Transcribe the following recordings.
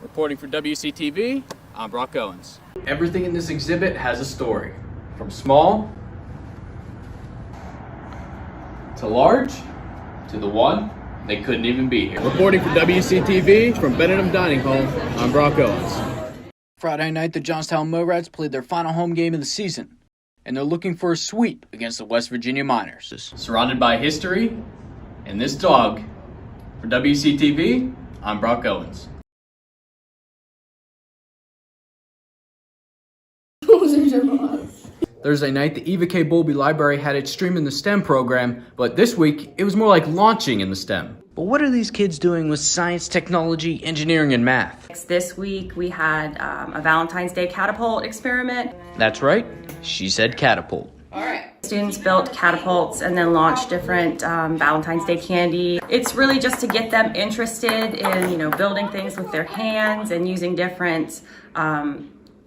Reporting for WCTV, I'm Brock Owens. Everything in this exhibit has a story, from small to large to the one they couldn't even be here. Reporting for WCTV from Benedum Dining Hall, I'm Brock Owens. Friday night, the Johnstown Millrats played their final home game of the season, and they're looking for a sweep against the West Virginia Miners. Surrounded by history and this dog, for WCTV, I'm Brock Owens. Thursday night, the Eva K. Bowlby Library had its Stream in the STEM program, but this week, it was more like launching in the STEM. But what are these kids doing with science, technology, engineering, and math? This week we had a Valentine's Day catapult experiment. That's right, she said catapult. All right. Students built catapults and then launched different Valentine's Day candy. It's really just to get them interested in, building things with their hands and using different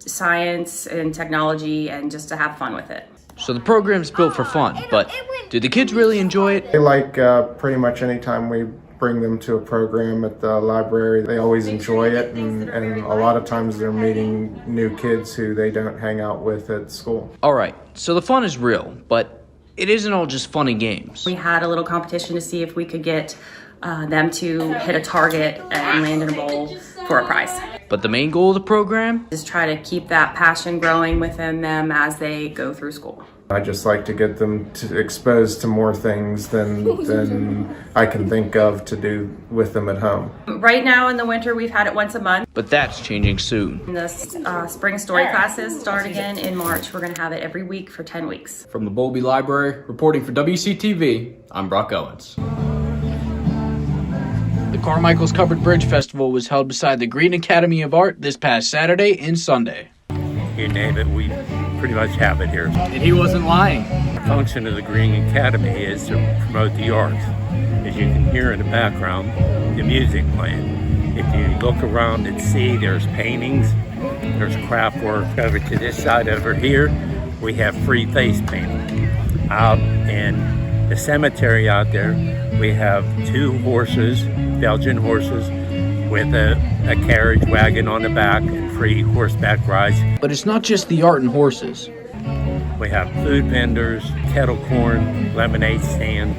science and technology and just to have fun with it. So the program's built for fun, but do the kids really enjoy it? They like pretty much any time we bring them to a program at the library. They always enjoy it, and a lot of times they're meeting new kids who they don't hang out with at school. All right, so the fun is real, but it isn't all just fun and games. We had a little competition to see if we could get them to hit a target and land in a bowl for a prize. But the main goal of the program? Just try to keep that passion growing within them as they go through school. I just like to get them exposed to more things than I can think of to do with them at home. Right now in the winter, we've had it once a month. But that's changing soon. The spring story classes start again in March. We're going to have it every week for 10 weeks. From the Bowlby Library, reporting for WCTV, I'm Brock Owens. The Carmichael's Covered Bridge Festival was held beside the Green Academy of Art this past Saturday and Sunday. You name it, we pretty much have it here. And he wasn't lying. The function of the Green Academy is to promote the arts. As you can hear in the background, the music playing. If you look around and see, there's paintings, there's craft work. Over to this side over here, we have free face painting. Out in the cemetery out there, we have 2 horses, Belgian horses, with a carriage wagon on the back and free horseback rides. But it's not just the art and horses. We have food vendors, kettle corn, lemonade stand.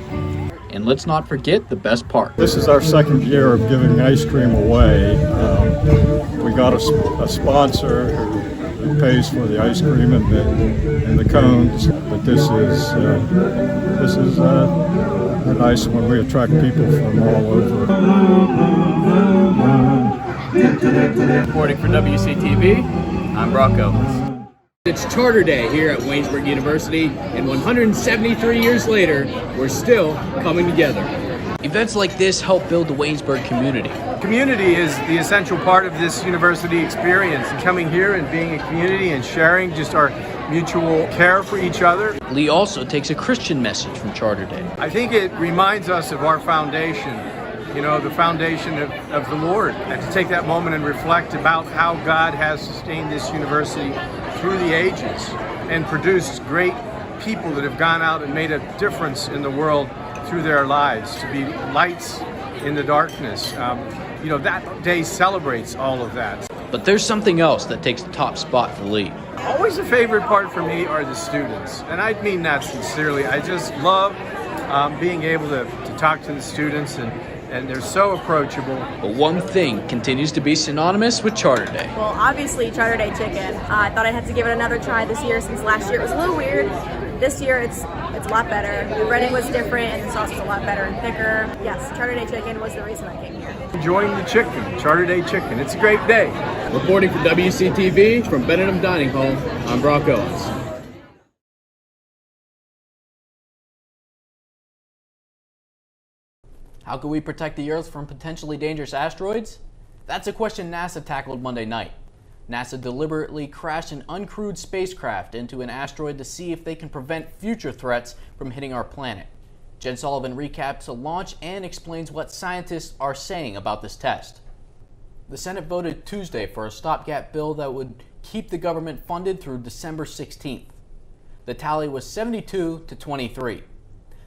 And let's not forget the best part. This is our second year of giving ice cream away. We got a sponsor who pays for the ice cream and the cones, but this is a nice one. We attract people from all over. Reporting for WCTV, I'm Brock Owens. It's Charter Day here at Waynesburg University, and 173 years later, we're still coming together. Events like this help build the Waynesburg community. Community is the essential part of this university experience, and coming here and being a community and sharing just our mutual care for each other. Lee also takes a Christian message from Charter Day. I think it reminds us of our foundation, the foundation of the Lord, and to take that moment and reflect about how God has sustained this university through the ages and produced great people that have gone out and made a difference in the world through their lives, to be lights in the darkness. That day celebrates all of that. But there's something else that takes the top spot for Lee. Always a favorite part for me are the students, and I mean that sincerely. I just love being able to talk to the students, and they're so approachable. But one thing continues to be synonymous with Charter Day. Well, obviously Charter Day chicken. I thought I'd have to give it another try this year, since last year it was a little weird. This year it's a lot better. The breading was different and the sauce was a lot better and thicker. Yes, Charter Day chicken was the reason I came here. Enjoying the chicken, Charter Day chicken. It's a great day. Reporting for WCTV from Benedum Dining Hall, I'm Brock Owens. How can we protect the Earth from potentially dangerous asteroids? That's a question NASA tackled Monday night. NASA deliberately crashed an uncrewed spacecraft into an asteroid to see if they can prevent future threats from hitting our planet. Jen Sullivan recaps the launch and explains what scientists are saying about this test. The Senate voted Tuesday for a stopgap bill that would keep the government funded through December 16th. The tally was 72 to 23.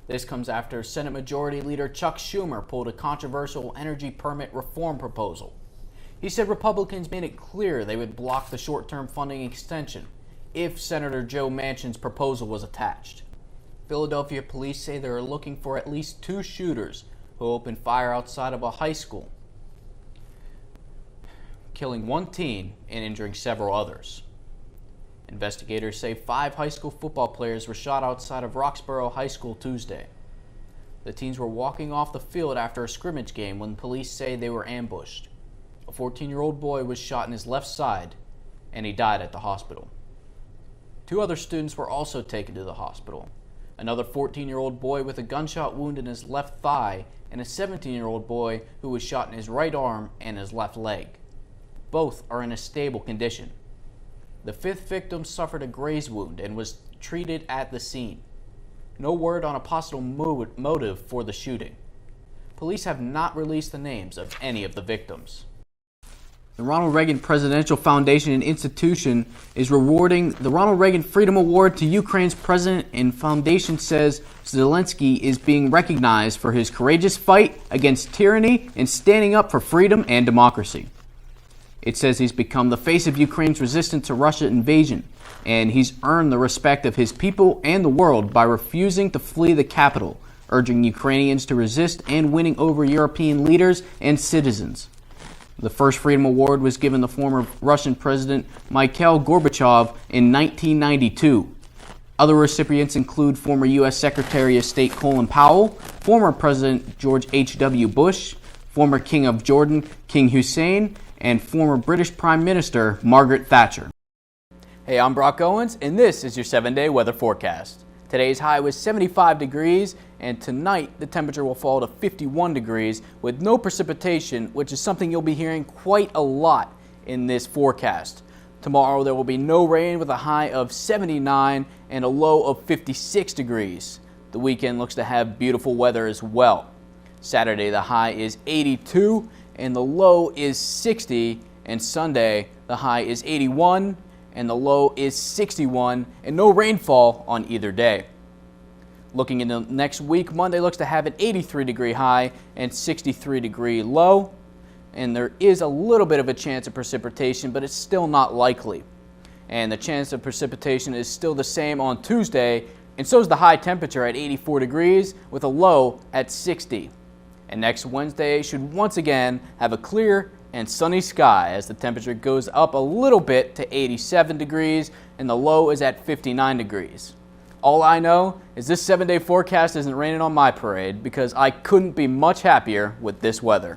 This comes after Senate Majority Leader Chuck Schumer pulled a controversial energy permit reform proposal. He said Republicans made it clear they would block the short-term funding extension if Senator Joe Manchin's proposal was attached. Philadelphia police say they are looking for at least 2 shooters who opened fire outside of a high school, killing 1 teen and injuring several others. Investigators say 5 high school football players were shot outside of Roxborough High School Tuesday. The teens were walking off the field after a scrimmage game when police say they were ambushed. A 14-year-old boy was shot in his left side, and he died at the hospital. 2 other students were also taken to the hospital. Another 14-year-old boy with a gunshot wound in his left thigh, and a 17-year-old boy who was shot in his right arm and his left leg. Both are in a stable condition. The 5th victim suffered a graze wound and was treated at the scene. No word on a possible motive for the shooting. Police have not released the names of any of the victims. The Ronald Reagan Presidential Foundation and Institution is rewarding the Ronald Reagan Freedom Award to Ukraine's president, and foundation says Zelensky is being recognized for his courageous fight against tyranny and standing up for freedom and democracy. It says he's become the face of Ukraine's resistance to Russia's invasion, and he's earned the respect of his people and the world by refusing to flee the capital, urging Ukrainians to resist and winning over European leaders and citizens. The first Freedom Award was given the former Russian President Mikhail Gorbachev in 1992. Other recipients include former U.S. Secretary of State Colin Powell, former President George H.W. Bush, former King of Jordan King Hussein, and former British Prime Minister Margaret Thatcher. Hey, I'm Brock Owens, and this is your 7-day weather forecast. Today's high was 75 degrees, and tonight the temperature will fall to 51 degrees with no precipitation, which is something you'll be hearing quite a lot in this forecast. Tomorrow there will be no rain with a high of 79 and a low of 56 degrees. The weekend looks to have beautiful weather as well. Saturday the high is 82 and the low is 60, and Sunday the high is 81 and the low is 61, and no rainfall on either day. Looking into next week, Monday looks to have an 83-degree high and 63-degree low, and there is a little bit of a chance of precipitation, but it's still not likely. And the chance of precipitation is still the same on Tuesday, and so is the high temperature at 84 degrees with a low at 60. And next Wednesday should once again have a clear and sunny sky as the temperature goes up a little bit to 87 degrees and the low is at 59 degrees. All I know is this 7-day forecast isn't raining on my parade because I couldn't be much happier with this weather.